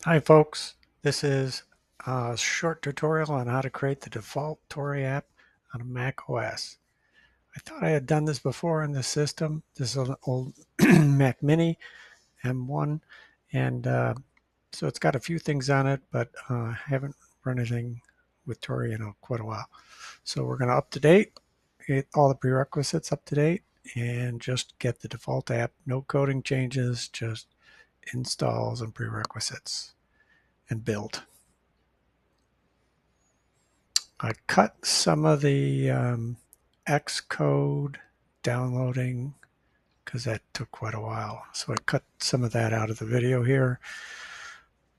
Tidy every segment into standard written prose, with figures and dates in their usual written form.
Hi folks, this is a short tutorial on how to create the default Tauri app on a Mac OS. I thought I had done this before in the system. This is an old Mac Mini M1 and so it's got a few things on it, but I haven't run anything with Tauri in quite a while. So we're going to up to date, get all the prerequisites up to date, and just get the default app. No coding changes, just installs and prerequisites and build. I cut some of the Xcode downloading because that took quite a while. So I cut some of that out of the video here.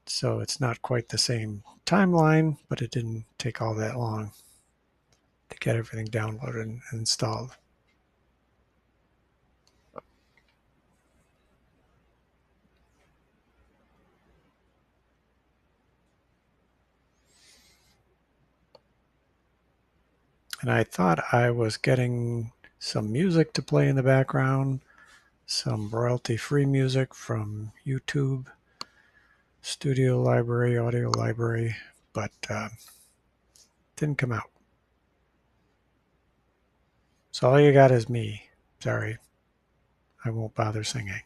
So it's not quite the same timeline, but it didn't take all that long to get everything downloaded and installed. And I thought I was getting some music to play in the background, some royalty-free music from YouTube, Studio Library, Audio Library, but didn't come out. So all you got is me. Sorry, I won't bother singing.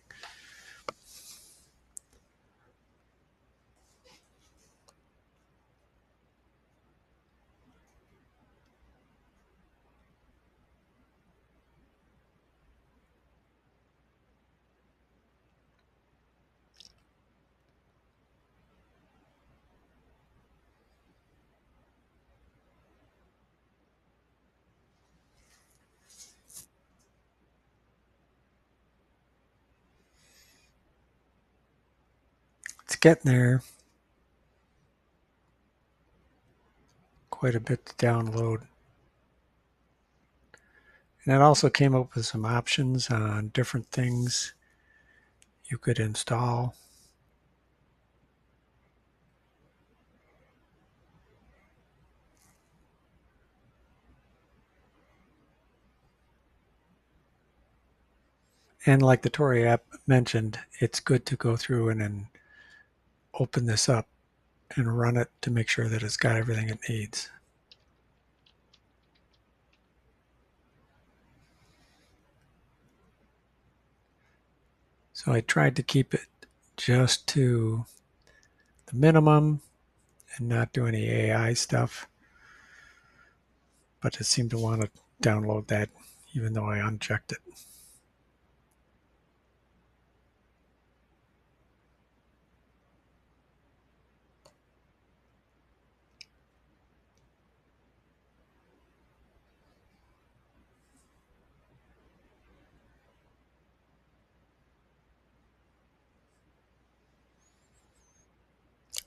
It's getting there. Quite a bit to download. And it also came up with some options on different things you could install. And like the Tauri app mentioned, it's good to go through and then open this up and run it to make sure that it's got everything it needs. So I tried to keep it just to the minimum and not do any AI stuff, but it seemed to want to download that even though I unchecked it.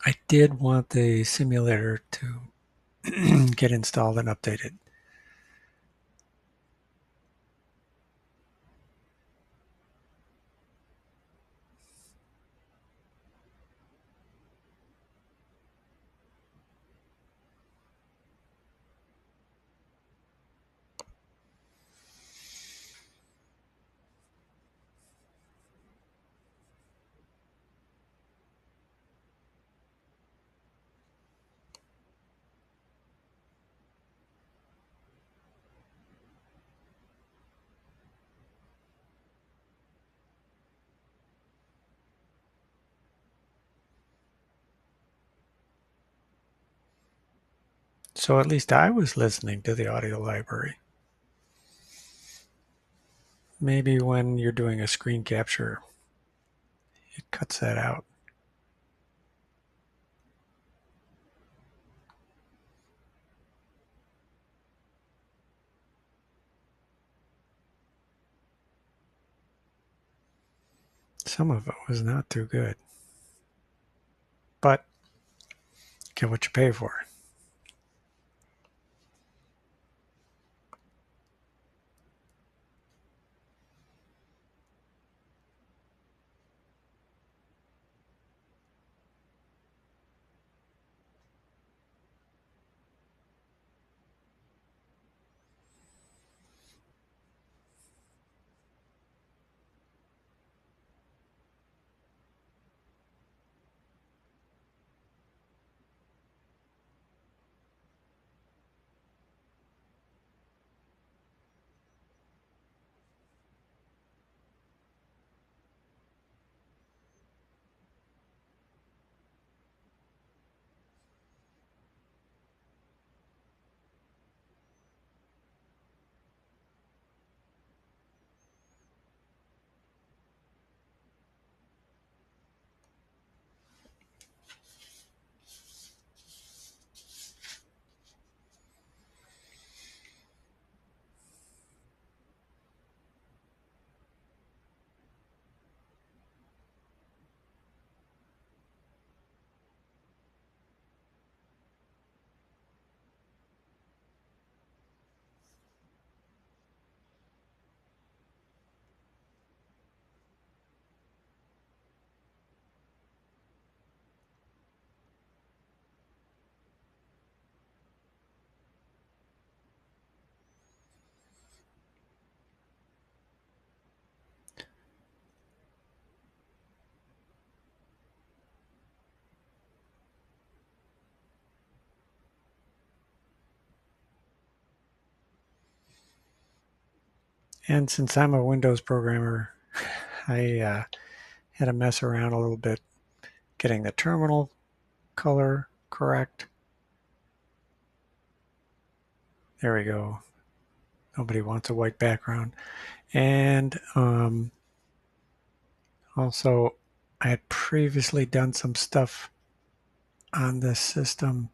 I did want the simulator to get installed and updated. So at least I was listening to the audio library. Maybe when you're doing a screen capture, it cuts that out. Some of it was not too good. But get what you pay for. And since I'm a Windows programmer, I had to mess around a little bit getting the terminal color correct. There we go. Nobody wants a white background. And also, I had previously done some stuff on this system.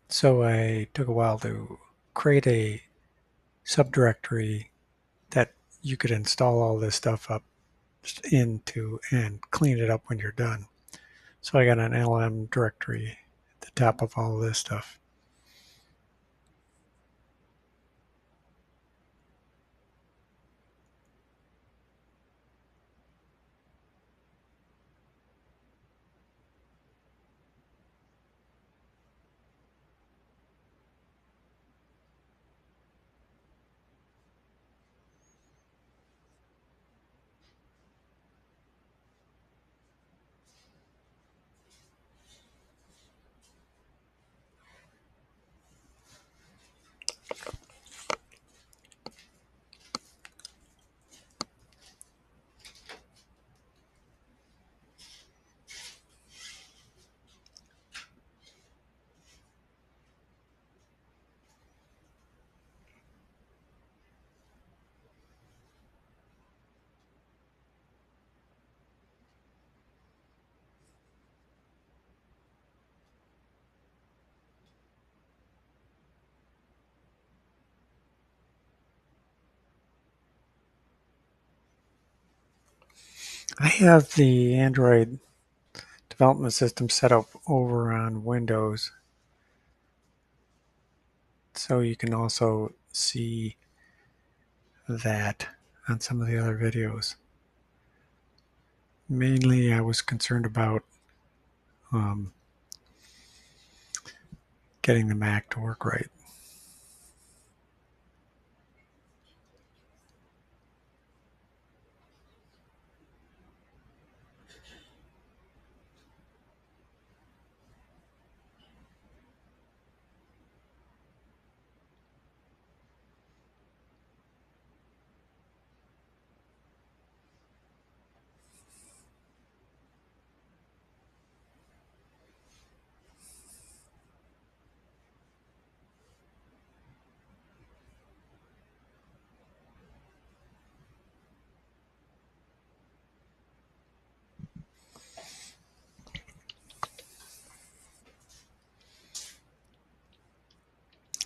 So I took a while to create a subdirectory that you could install all this stuff up into and clean it up when you're done. So I got an LM directory at the top of all of this stuff. I have the Android development system set up over on Windows, so you can also see that on some of the other videos. Mainly, I was concerned about um, getting the Mac to work right.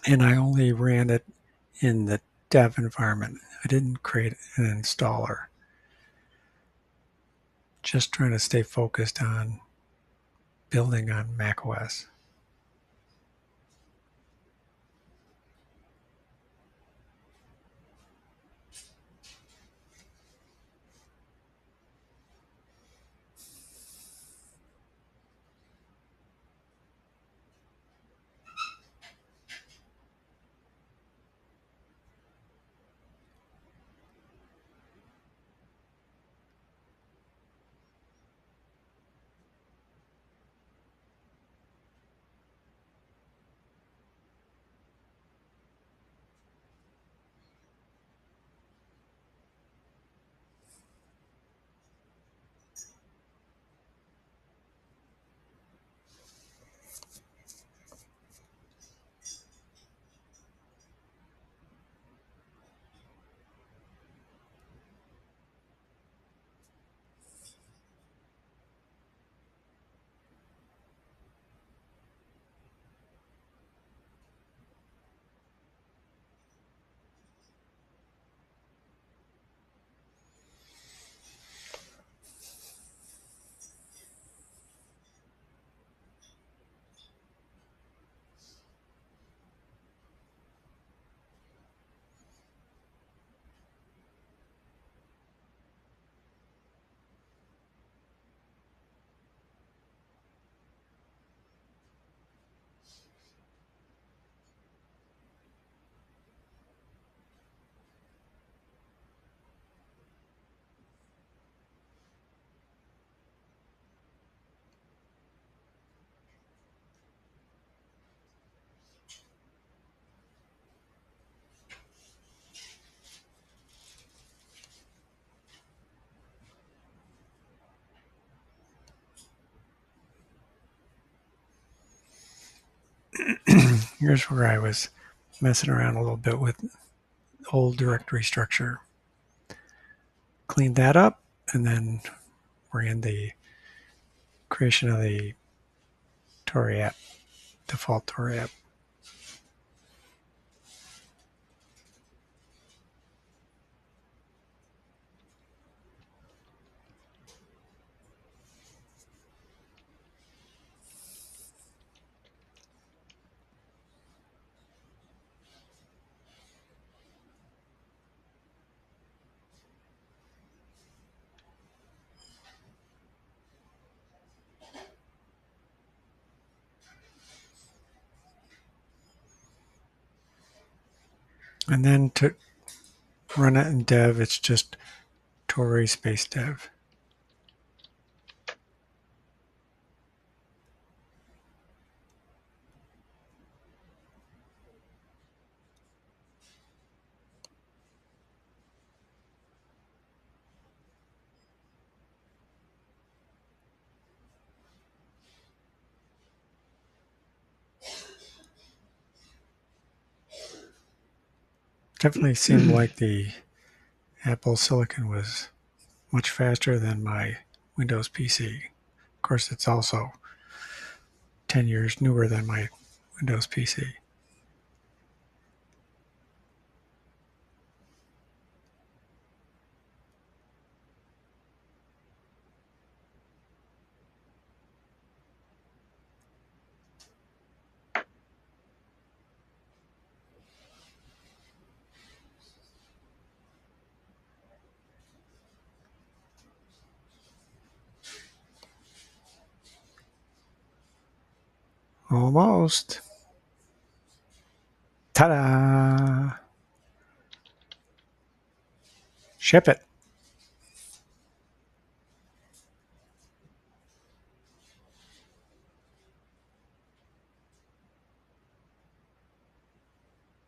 And I only ran it in the dev environment. I didn't create an installer. Just trying to stay focused on building on macOS. Here's where I was messing around a little bit with old directory structure. Cleaned that up, and then we're in the creation of the Tauri app, default Tauri app. And then to run it in dev, it's just Tauri space dev. Definitely seemed like the Apple Silicon was much faster than my Windows PC. Of course, it's also 10 years newer than my Windows PC. Almost. Ta-da! Ship it.